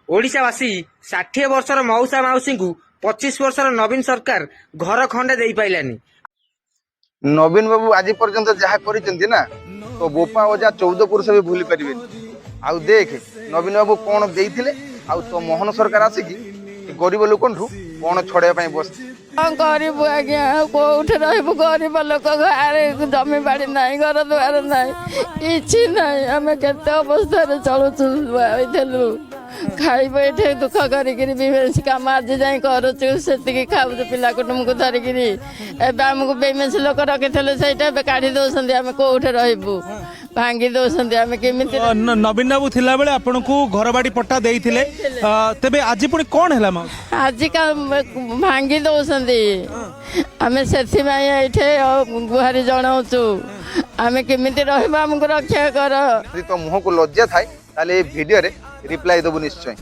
ओडिशावासी 60 वर्षर मौसा माउसी को 25 वर्षर नवीन सरकार घर खंडे दे पाइलानी। नवीन बाबू आज पर्यंत जहाँ कर ना तो बोपा ओजा 14 पुरुष भी भूली पारे। आउ देख नवीन बाबू कौन देइथिले आउ तो मोहन सरकार आसिकी गरीब लोक कौन छड़ाई बस गरीब आज्ञा कौटे रही गरीब लोक घर जमी बाड़ी ना घर द्वार ना कि ना आम के अवस्था चलुलु खाइब ये दुख करमेसी कम आज जाए करुचु से खाऊ पिला कुटुम को धरिकी आमको बेमेसी लोक रखी से काढ़ी दौरान आम कौटे रही भांगी दौरान आम केमी नवीन बाबू थिला बेले आपन को घर बाड़ी पट्टा देइथिले तेबे आज पुणी कौन हैला मा आज का भांगी दौरान आम से गुहारी जनाऊँ आम केमी रमको रक्षा कर। तो मुह को लज्जा थाए भिडियो रिप्लाई देबु निश्चय।